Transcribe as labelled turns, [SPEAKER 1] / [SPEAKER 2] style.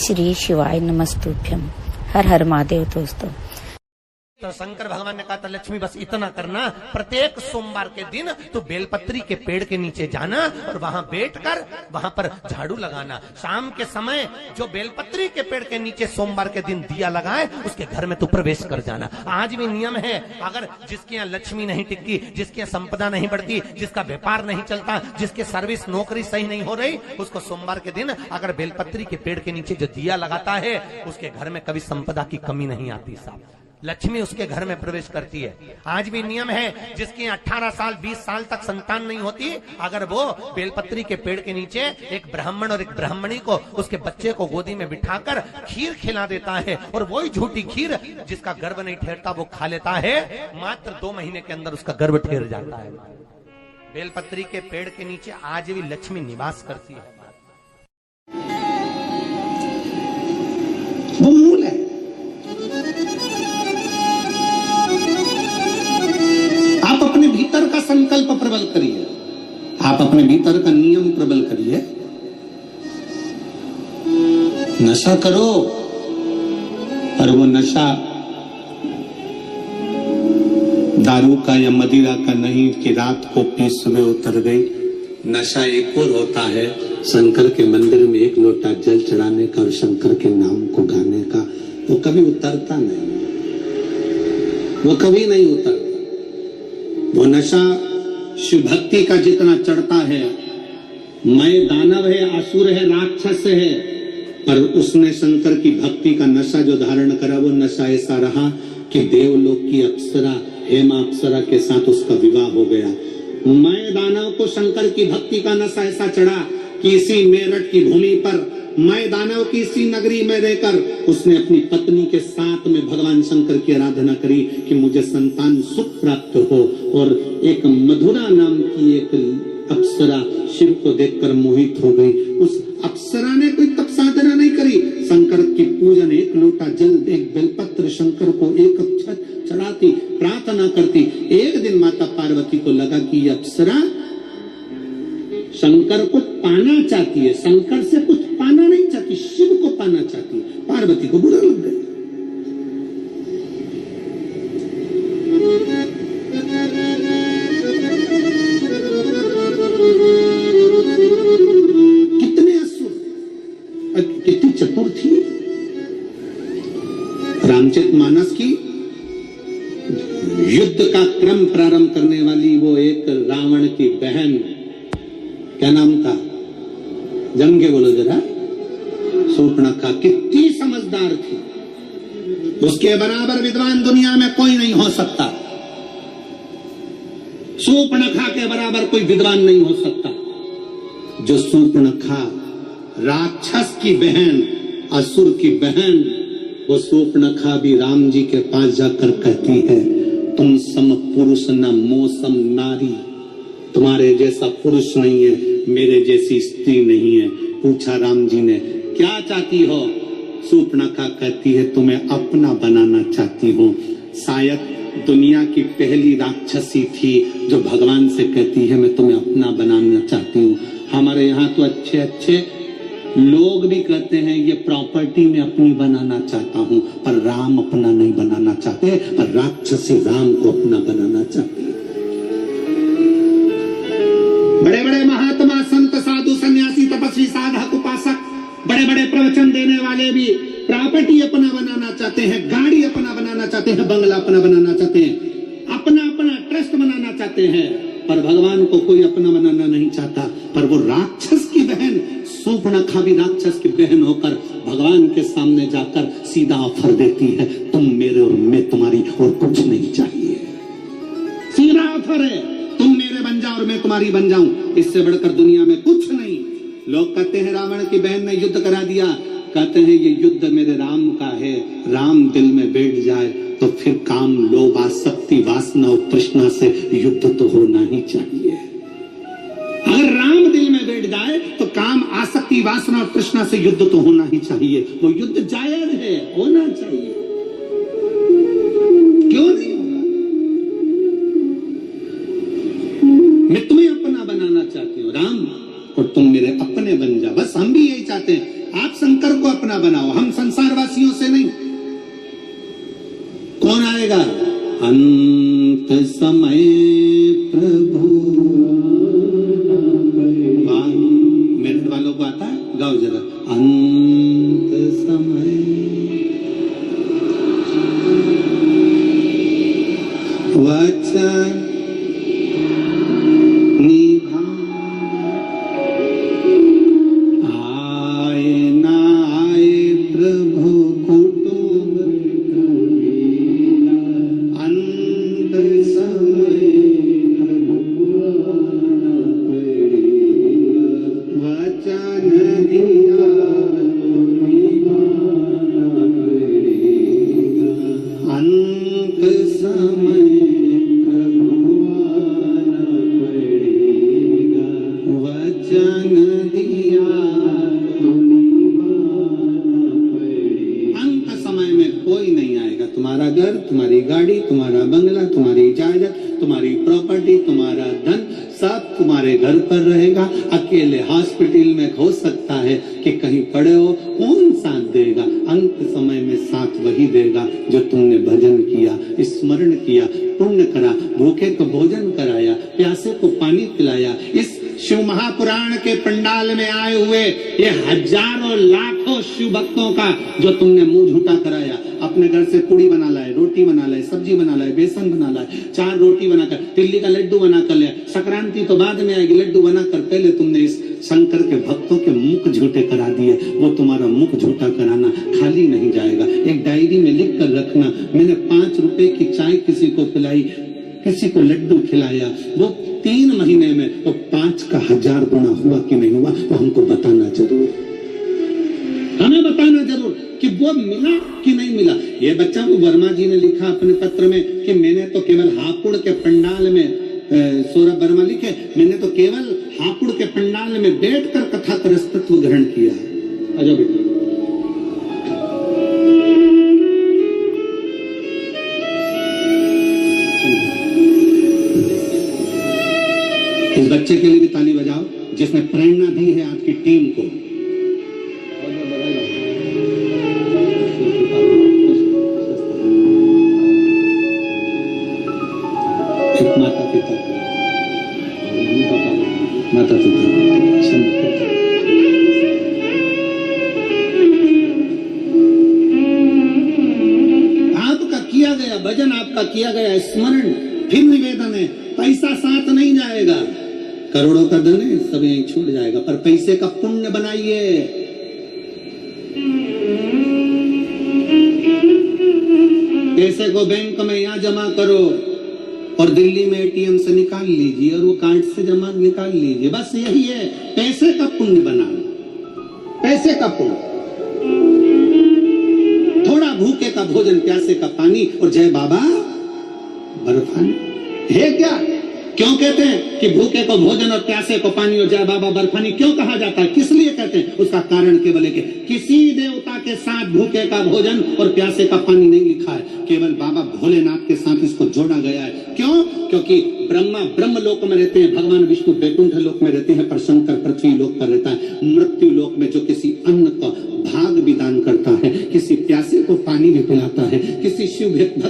[SPEAKER 1] श्री शिवाय नमस्तुभ्यम। हर हर महादेव। दोस्तों,
[SPEAKER 2] तो शंकर भगवान ने कहा था लक्ष्मी बस इतना करना, प्रत्येक सोमवार के दिन तो बेलपत्री के पेड़ के नीचे जाना और वहां बैठकर वहां पर झाड़ू लगाना। शाम के समय जो बेलपत्री के पेड़ के नीचे सोमवार के दिन दिया लगाए उसके घर में तो प्रवेश कर जाना। आज भी नियम है, अगर जिसके यहाँ लक्ष्मी नहीं टिकती, जिसके यहाँ संपदा नहीं बढ़ती, जिसका व्यापार नहीं चलता, जिसके सर्विस नौकरी सही नहीं हो रही, उसको सोमवार के दिन अगर बेलपत्री के पेड़ के नीचे जो दिया लगाता है उसके घर में कभी संपदा की कमी नहीं आती साहब, लक्ष्मी उसके घर में प्रवेश करती है। आज भी नियम है, जिसकी 18 साल 20 साल तक संतान नहीं होती, अगर वो बेलपत्री के पेड़ के नीचे एक ब्राह्मण और एक ब्राह्मणी को उसके बच्चे को गोदी में बिठाकर खीर खिला देता है और वही झूठी खीर जिसका गर्भ नहीं ठहरता वो खा लेता है, मात्र 2 महीने के अंदर उसका गर्भ ठहर जाता है। बेलपत्री के पेड़ के नीचे आज भी लक्ष्मी निवास करती है।
[SPEAKER 3] वो मूल है। आप अपने भीतर का संकल्प प्रबल करिए, आप अपने भीतर का नियम प्रबल करिए। नशा करो, और वो नशा दारू का या मदिरा का नहीं कि रात को पी सुबह उतर गई। नशा एक और होता है, शंकर के मंदिर में एक लोटा जल चढ़ाने का और शंकर के नाम को गाने का। वो कभी उतरता नहीं, वो कभी नहीं उतरता। वो नशा शिव भक्ति का जितना चढ़ता है, मैं दानव है, असुर है, राक्षस है, पर उसने शंकर की भक्ति का नशा जो धारण करा वो नशा ऐसा रहा कि देवलोक की अप्सरा हेमा अप्सरा के साथ उसका विवाह हो गया। मैं दानव को शंकर की भक्ति का नशा ऐसा चढ़ा कि इसी मेरठ की भूमि पर मैं दानव की इसी नगरी में रहकर उसने अपनी पत्नी के साथ में भगवान शंकर की आराधना करी कि मुझे संतान सुख प्राप्त हो। और एक मधुरा नाम की एक अप्सरा शिव को देखकर मोहित हो गई। उस अप्सरा ने कोई तप साधना नहीं करी, शंकर की पूजन, एक लोटा जल, एक बेलपत्र शंकर को एक चढ़ाती, प्रार्थना करती। एक दिन माता पार्वती को लगा कि ये अप्सरा शंकर को पाना चाहती है, शंकर से कुछ पाना नहीं चाहती, शिव को पाना चाहती है। पार्वती को बुरा लग गया। कितने असुर, कितनी चतुर थी। रामचरितमानस की युद्ध का क्रम प्रारंभ करने वाली वो एक रावण की बहन, क्या नाम था, जम के बोलो जरा, शूर्पणखा, कितनी समझदार थी। उसके बराबर विद्वान दुनिया में कोई नहीं हो सकता, शूर्पणखा के बराबर कोई विद्वान नहीं हो सकता। जो शूर्पणखा राक्षस की बहन, असुर की बहन, वो शूर्पणखा भी राम जी के पास जाकर कहती है, तुम सम पुरुष न मौसम नारी, तुम्हारे जैसा पुरुष नहीं है, मेरे जैसी स्त्री नहीं है। पूछा राम जी ने, क्या चाहती हो? शूर्पणखा कहती है, तुम्हें अपना बनाना चाहती हूँ। शायद दुनिया की पहली राक्षसी थी जो भगवान से कहती है मैं तुम्हें अपना बनाना चाहती हूँ। हमारे यहाँ तो अच्छे अच्छे लोग भी कहते हैं ये प्रॉपर्टी में अपनी बनाना चाहता हूँ, पर राम अपना नहीं बनाना चाहते, पर राक्षसी राम को अपना बनाना चाहती है। बड़े बड़े महात्मा, संत, साधु, सन्यासी, तपस्वी, साधक, उपासक, बड़े बड़े प्रवचन देने वाले भी प्रॉपर्टी अपना बनाना चाहते हैं, गाड़ी अपना बनाना चाहते हैं, बंगला अपना बनाना चाहते हैं, अपना अपना ट्रस्ट बनाना चाहते हैं, पर भगवान को कोई अपना बनाना नहीं चाहता। पर वो राक्षस की बहन शूर्पणखा भी राक्षस की बहन होकर भगवान के सामने जाकर सीधा ऑफर देती है, तुम मेरे और मैं तुम्हारी, और कुछ नहीं चाहिए। सीधा ऑफर है, तुम मेरे बन जाओ और मैं तुम्हारी बन जाऊं, इससे बढ़कर दुनिया में कुछ नहीं। लोग कहते हैं रावण की बहन ने युद्ध करा दिया, कहते हैं ये युद्ध मेरे राम का है। राम दिल में बैठ जाए तो फिर काम, लोभ, आसक्ति, वासना और तृष्णा से युद्ध तो होना ही चाहिए। अगर राम दिल में बैठ जाए तो काम, आसक्ति, वासना और तृष्णा से युद्ध तो होना ही चाहिए। वो युद्ध जायज है, होना चाहिए, क्यों नहीं होगा? मैं तुम्हें अपना बनाना चाहती हूँ राम, और तुम मेरे अपने बन जाओ। बस हम भी यही चाहते हैं। आप शंकर को अपना बनाओ, हम संसारवासियों से नहीं। कौन आएगा? अंत समय प्रभु। मेरठ वालों को आता है? गाओ जरा। अंत समय वचन निभा आए ना आए प्रभु कुटुंब अंत समय वचन दिया अंत समय वचन दिया। अंत समय में कोई नहीं आएगा। तुम्हारा घर, तुम्हारी गाड़ी, तुम्हारा बंगला, तुम्हारी इजाजत, तुम्हारी प्रॉपर्टी, तुम्हारा धन सब तुम्हारे घर पर रहेगा। अकेले हॉस्पिटल में हो सकता है कि कहीं पड़े हो, कौन साथ देगा? अंत समय में साथ वही देगा जो तुमने भजन किया, स्मरण किया, पुण्य करा, भूखे को भोजन कराया, प्यासे को पानी पिलाया। इस शिव महापुराण के पंडाल में आए हुए ये हजारों लाखों शिव भक्तों का जो तुमने मुंह झूठा कराया, अपने घर से पूड़ी बना लाए, रोटी बना लाए, सब्जी बना लाए, बेसन बना लाए, 4 रोटी बनाकर, तिल्ली का लड्डू बनाकर लिया। संक्रांति तो बाद में आएगी, लड्डू बनाकर पहले तुमने इस शंकर के भक्तों के मुख झूठे करा दिए। वो तुम्हारा मुख झूठा कराना खाली नहीं जाएगा। एक डायरी में लिख कर रखना, मैंने 5 रुपए की चाय किसी को पिलाई, किसी को लड्डू खिलाया, वो 3 महीने में वो 5 का 1000 गुना हुआ कि नहीं हुआ, तो हमको बताना जरूर, हमें बताना जरूर कि वो मिला कि नहीं मिला। ये बच्चा वो वर्मा जी ने लिखा अपने पत्र में कि मैंने तो केवल हापुड़ के पंडाल में, सौरभ वर्मा लिखे, मैंने तो केवल हापुड़ के पंडाल में बैठकर कथा करस्तत्व ग्रहण किया। आजा बेटा। इस बच्चे के लिए भी ताली बजाओ जिसने प्रेरणा दी है आपकी टीम को। एक माता पिता, माता पिता आपका किया गया भजन, आपका किया गया स्मरण, फिर निवेदन है, पैसा साथ नहीं जाएगा, करोड़ों का धन है, सब यहीं छूट जाएगा, पर पैसे का पुण्य बनाइए। पैसे को बैंक में यहाँ जमा करो और दिल्ली में एटीएम से निकाल लीजिए और वो कार्ड से जमा निकाल लीजिए, बस यही है पैसे का पुण्य बनाना। पैसे का पुण्य, थोड़ा भूखे का भोजन, प्यासे का पानी और जय बाबा बर्फानी है क्या? क्यों कहते हैं कि भूखे को भोजन और प्यासे को पानी और जय बाबा बर्फानी क्यों कहा जाता है? किस लिए कहते हैं? उसका कारण केवल है कि किसी देवता के साथ भूखे का भोजन और प्यासे का पानी नहीं लिखा है, केवल बाबा भोलेनाथ के साथ इसको जोड़ा गया है। क्यों? क्योंकि ब्रह्मा ब्रह्म लोक में रहते हैं, भगवान विष्णु बैकुंठ लोक में रहते हैं, पर शंकर पृथ्वी लोक पर रहता है। मृत्यु लोक में जो किसी अन्न का भाग भी दान करता है, किसी प्यासे को पानी भी पिलाता है, किसी शिव भक्त